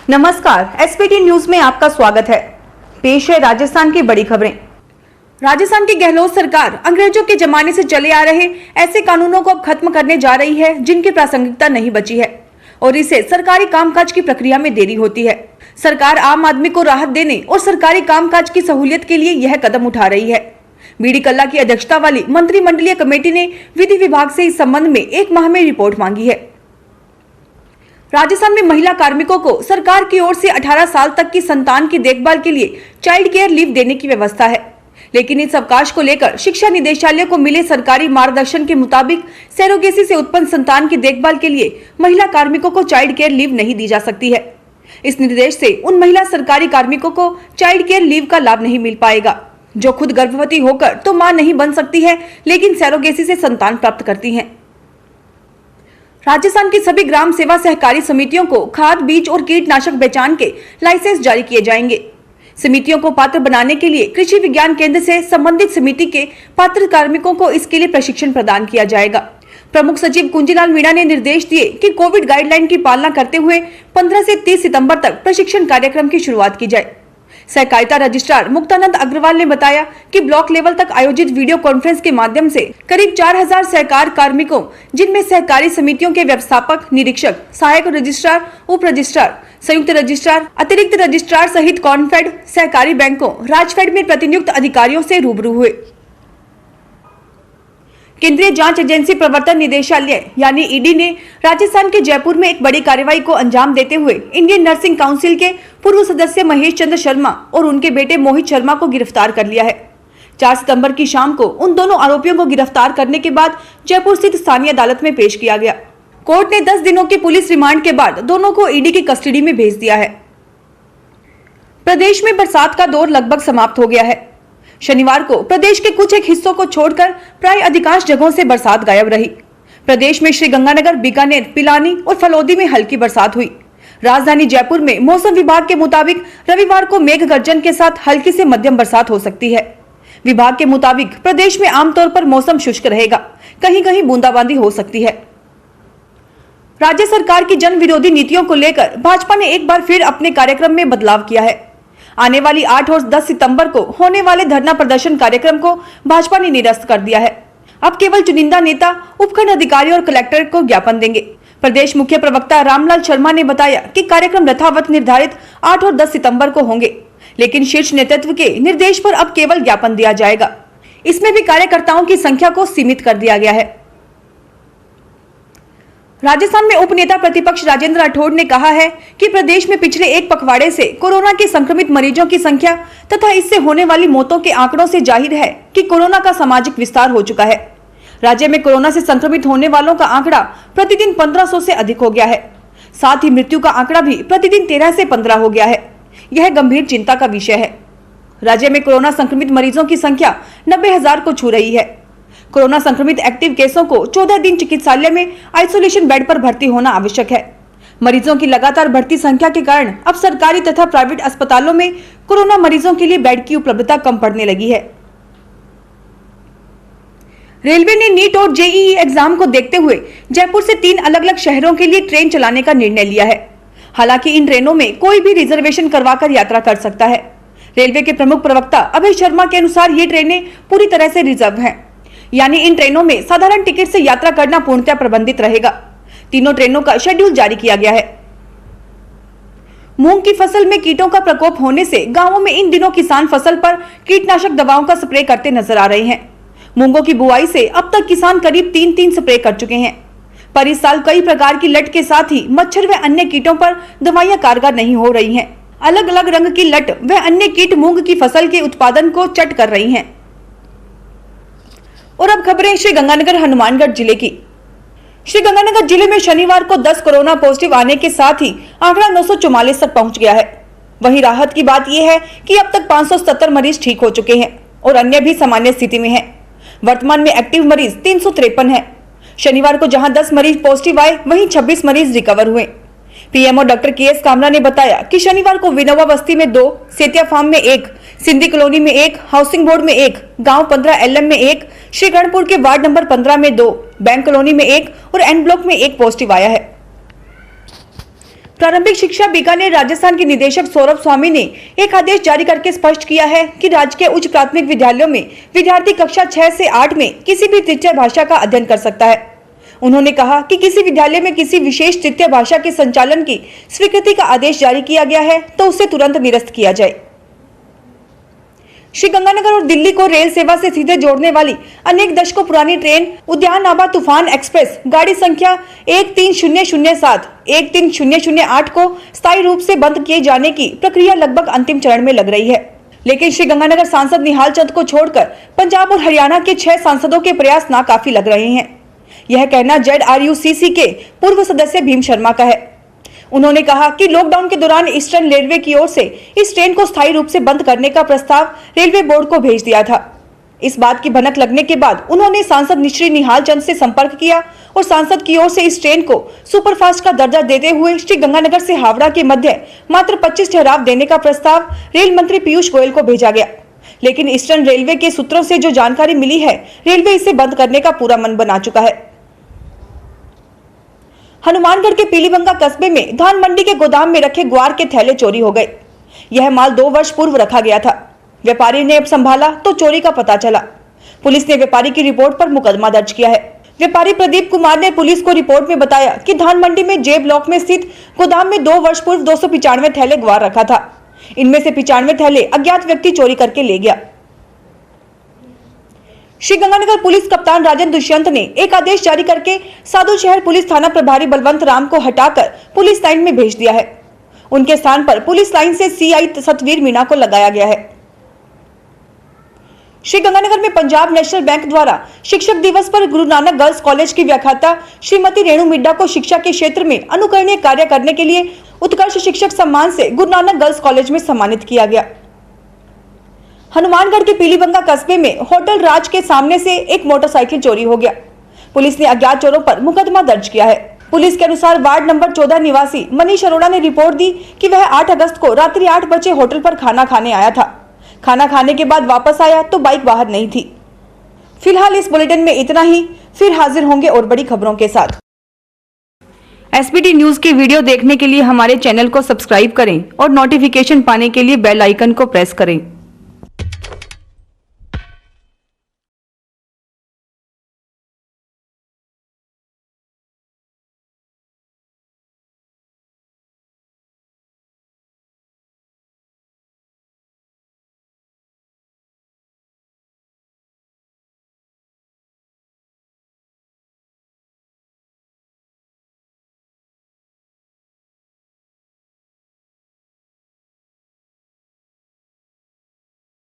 नमस्कार, SPT news में आपका स्वागत है। पेश है राजस्थान की बड़ी खबरें। राजस्थान की गहलोत सरकार अंग्रेजों के जमाने से चले आ रहे ऐसे कानूनों को अब खत्म करने जा रही है जिनकी प्रासंगिकता नहीं बची है और इससे सरकारी कामकाज की प्रक्रिया में देरी होती है। सरकार आम आदमी को राहत देने और सरकारी कामकाज की सहूलियत के लिए यह कदम उठा रही है। बीडी कल्ला की अध्यक्षता वाली मंत्रिमंडलीय कमेटी ने विधि विभाग से इस संबंध में 1 माह में रिपोर्ट मांगी है। राजस्थान में महिला कार्मिकों को सरकार की ओर से 18 साल तक की संतान की देखभाल के लिए चाइल्ड केयर लीव देने की व्यवस्था है, लेकिन इस अवकाश को लेकर शिक्षा निदेशालय को मिले सरकारी मार्गदर्शन के मुताबिक सरोगेसी से उत्पन्न संतान की देखभाल के लिए महिला कार्मिकों को चाइल्ड केयर लीव नहीं दी जा सकती है। इस निर्देश से उन महिला सरकारी कार्मिकों को चाइल्ड केयर लीव का लाभ नहीं मिल पाएगा जो खुद गर्भवती होकर तो मां नहीं बन सकती है, लेकिन सरोगेसी से संतान प्राप्त करती हैं। राजस्थान की सभी ग्राम सेवा सहकारी समितियों को खाद, बीज और कीटनाशक बेचान के लाइसेंस जारी किए जाएंगे। समितियों को पात्र बनाने के लिए कृषि विज्ञान केंद्र से संबंधित समिति के पात्र कार्मिकों को इसके लिए प्रशिक्षण प्रदान किया जाएगा। प्रमुख सचिव कुंजीलाल मीणा ने निर्देश दिए कि कोविड गाइडलाइन की पालना करते हुए 15 से 30 सितंबर तक प्रशिक्षण कार्यक्रम की शुरुआत की जाए। सहकारिता रजिस्ट्रार मुक्तानंद अग्रवाल ने बताया कि ब्लॉक लेवल तक आयोजित वीडियो कॉन्फ्रेंस के माध्यम से करीब 4000 सहकार कार्मिकों, जिनमें सहकारी समितियों के व्यवस्थापक, निरीक्षक, सहायक रजिस्ट्रार, उप रजिस्ट्रार, संयुक्त रजिस्ट्रार, अतिरिक्त रजिस्ट्रार सहित कॉन्फेड, सहकारी बैंकों, राजफेड में प्रतिनियुक्त अधिकारियों से रूबरू हुए। केंद्रीय जांच एजेंसी प्रवर्तन निदेशालय यानी ईडी ने राजस्थान के जयपुर में एक बड़ी कार्रवाई को अंजाम देते हुए इंडियन नर्सिंग काउंसिल के पूर्व सदस्य महेश चंद्र शर्मा और उनके बेटे मोहित शर्मा को गिरफ्तार कर लिया है। 4 सितंबर की शाम को उन दोनों आरोपियों को गिरफ्तार करने के बाद जयपुर स्थित स्थानीय अदालत में पेश किया गया। कोर्ट ने 10 दिनों के पुलिस रिमांड के बाद दोनों को ईडी की कस्टडी में भेज दिया है। प्रदेश में बरसात का दौर लगभग समाप्त हो गया है। शनिवार को प्रदेश के कुछ एक हिस्सों को छोड़कर प्राय अधिकांश जगहों से बरसात गायब रही। प्रदेश में श्रीगंगानगर, बीकानेर, पिलानी और फलौदी में हल्की बरसात हुई। राजधानी जयपुर में मौसम विभाग के मुताबिक रविवार को मेघ गर्जन के साथ हल्की से मध्यम बरसात हो सकती है। विभाग के मुताबिक प्रदेश में आमतौर पर मौसम शुष्क रहेगा, कहीं कहीं बूंदाबांदी हो सकती है। राज्य सरकार की जन विरोधी नीतियों को लेकर भाजपा ने एक बार फिर अपने कार्यक्रम में बदलाव किया है। आने वाली 8 और 10 सितंबर को होने वाले धरना प्रदर्शन कार्यक्रम को भाजपा ने निरस्त कर दिया है। अब केवल चुनिंदा नेता, उपखंड अधिकारी और कलेक्टर को ज्ञापन देंगे। प्रदेश मुख्य प्रवक्ता रामलाल शर्मा ने बताया कि कार्यक्रम यथावत निर्धारित 8 और 10 सितंबर को होंगे, लेकिन शीर्ष नेतृत्व के निर्देश पर अब केवल ज्ञापन दिया जाएगा। इसमें भी कार्यकर्ताओं की संख्या को सीमित कर दिया गया है। राजस्थान में उपनेता प्रतिपक्ष राजेंद्र राठौड़ ने कहा है कि प्रदेश में पिछले एक पखवाड़े से कोरोना के संक्रमित मरीजों की संख्या तथा इससे होने वाली मौतों के आंकड़ों से जाहिर है कि कोरोना का सामाजिक विस्तार हो चुका है। राज्य में कोरोना से संक्रमित होने वालों का आंकड़ा प्रतिदिन 1500 से अधिक हो गया है। साथ ही मृत्यु का आंकड़ा भी प्रतिदिन 13 से 15 हो गया है। यह गंभीर चिंता का विषय है। राज्य में कोरोना संक्रमित मरीजों की संख्या 90,000 को छू रही है। कोरोना संक्रमित एक्टिव केसों को 14 दिन चिकित्सालय में आइसोलेशन बेड पर भर्ती होना आवश्यक है। मरीजों की लगातार बढ़ती संख्या के कारण अब सरकारी तथा प्राइवेट अस्पतालों में कोरोना मरीजों के लिए बेड की उपलब्धता कम पड़ने लगी है। रेलवे ने नीट और जेईई एग्जाम को देखते हुए जयपुर से 3 अलग अलग शहरों के लिए ट्रेन चलाने का निर्णय लिया है। हालांकि इन ट्रेनों में कोई भी रिजर्वेशन करवाकर यात्रा कर सकता है। रेलवे के प्रमुख प्रवक्ता अभय शर्मा के अनुसार ये ट्रेनें पूरी तरह से रिजर्व हैं, यानी इन ट्रेनों में साधारण टिकट से यात्रा करना पूर्णतः प्रतिबंधित रहेगा। तीनों ट्रेनों का शेड्यूल जारी किया गया है। मूंग की फसल में कीटों का प्रकोप होने से गांवों में इन दिनों किसान फसल पर कीटनाशक दवाओं का स्प्रे करते नजर आ रहे हैं। मूंगों की बुआई से अब तक किसान करीब 3 स्प्रे कर चुके हैं, पर इस साल कई प्रकार की लट के साथ ही मच्छर व अन्य कीटों पर दवाइयां कारगर नहीं हो रही हैं। अलग अलग रंग की लट व अन्य कीट मूंग की फसल के उत्पादन को चट कर रही हैं। और अब खबरें श्रीगंगानगर हनुमानगढ़ जिले की। श्रीगंगानगर जिले में शनिवार को 10 कोरोना पॉजिटिव आने के साथ ही आंकड़ा 944 तक पहुंच गया है। वहीं राहत की बात यह है कि अब तक 577 मरीज ठीक हो चुके हैं और अन्य भी सामान्य स्थिति में हैं। वर्तमान में एक्टिव मरीज 353 है। शनिवार को जहां 10 मरीज पॉजिटिव आए, वहीं 26 मरीज रिकवर हुए। पीएमओ डॉक्टर केएस कामरा ने बताया कि शनिवार को विनोबा बस्ती में 2, सेतिया फार्म में 1, सिंधी कॉलोनी में 1, हाउसिंग बोर्ड में 1, गांव 15 एलएम में 1, श्रीगणपुर के वार्ड नंबर 15 में 2, बैंक कॉलोनी में 1 और एन ब्लॉक में 1 पॉजिटिव आया है। प्रारंभिक शिक्षा बीकानेर राजस्थान के निदेशक सौरभ स्वामी ने एक आदेश जारी करके स्पष्ट किया है कि राज्य के उच्च प्राथमिक विद्यालयों में विद्यार्थी कक्षा 6 से 8 में किसी भी तृतीय भाषा का अध्ययन कर सकता है। उन्होंने कहा कि किसी विद्यालय में किसी विशेष तृतीय भाषा के संचालन की स्वीकृति का आदेश जारी किया गया है तो उसे तुरंत निरस्त किया जाए। श्रीगंगानगर और दिल्ली को रेल सेवा से सीधे जोड़ने वाली अनेक दशकों पुरानी ट्रेन उद्यान आभा तूफान एक्सप्रेस गाड़ी संख्या 13007 13008 को स्थायी रूप से बंद किए जाने की प्रक्रिया लगभग अंतिम चरण में लग रही है, लेकिन श्रीगंगानगर सांसद निहाल चंद को छोड़कर पंजाब और हरियाणा के 6 सांसदों के प्रयास नाकाफी लग रहे हैं। यह कहना ZRUCC के पूर्व सदस्य भीम शर्मा का है। उन्होंने कहा कि लॉकडाउन के दौरान ईस्टर्न रेलवे की ओर से इस ट्रेन को स्थायी रूप से बंद करने का प्रस्ताव रेलवे बोर्ड को भेज दिया था। इस बात की भनक लगने के बाद उन्होंने सांसद श्री निहाल चंद से संपर्क किया और सांसद की ओर से इस ट्रेन को सुपरफास्ट का दर्जा देते हुए श्रीगंगानगर से हावड़ा के मध्य मात्र 25 ठहराव देने का प्रस्ताव रेल मंत्री पीयूष गोयल को भेजा गया, लेकिन ईस्टर्न रेलवे के सूत्रों से जो जानकारी मिली है, रेलवे इसे बंद करने का पूरा मन बना चुका है। हनुमानगढ़ के पीलीबंगा कस्बे में धान मंडी के गोदाम में रखे ग्वार के थैले चोरी हो गए। यह माल 2 वर्ष पूर्व रखा गया था। व्यापारी ने अब संभाला तो चोरी का पता चला। पुलिस ने व्यापारी की रिपोर्ट पर मुकदमा दर्ज किया है। व्यापारी प्रदीप कुमार ने पुलिस को रिपोर्ट में बताया कि धान मंडी में जे ब्लॉक में स्थित गोदाम में 2 वर्ष पूर्व 295 थैले ग्वार रखा था। इनमें से 95 थैले अज्ञात व्यक्ति चोरी करके ले गया। श्रीगंगानगर पुलिस कप्तान राजन दुष्यंत ने एक आदेश जारी करके साधु शहर पुलिस थाना प्रभारी बलवंत राम को हटाकर पुलिस लाइन में भेज दिया है। उनके स्थान पर पुलिस लाइन से CI सतवीर मीणा को लगाया गया है। श्रीगंगानगर में पंजाब नेशनल बैंक द्वारा शिक्षक दिवस पर गुरु नानक गर्ल्स कॉलेज की व्याख्याता श्रीमती रेणु मिड्डा को शिक्षा के क्षेत्र में अनुकरणीय कार्य करने के लिए उत्कर्ष शिक्षक सम्मान से गुरु नानक गर्ल्स कॉलेज में सम्मानित किया गया। हनुमानगढ़ के पीलीबंगा कस्बे में होटल राज के सामने से एक मोटरसाइकिल चोरी हो गया। पुलिस ने अज्ञात चोरों पर मुकदमा दर्ज किया है। पुलिस के अनुसार वार्ड नंबर 14 निवासी मनीष अरोड़ा ने रिपोर्ट दी कि वह 8 अगस्त को रात्रि 8 बजे होटल पर खाना खाने आया था। खाना खाने के बाद वापस आया तो बाइक बाहर नहीं थी। फिलहाल इस बुलेटिन में इतना ही, फिर हाजिर होंगे और बड़ी खबरों के साथ। SBT न्यूज की वीडियो देखने के लिए हमारे चैनल को सब्सक्राइब करें और नोटिफिकेशन पाने के लिए बेल आइकन को प्रेस करें।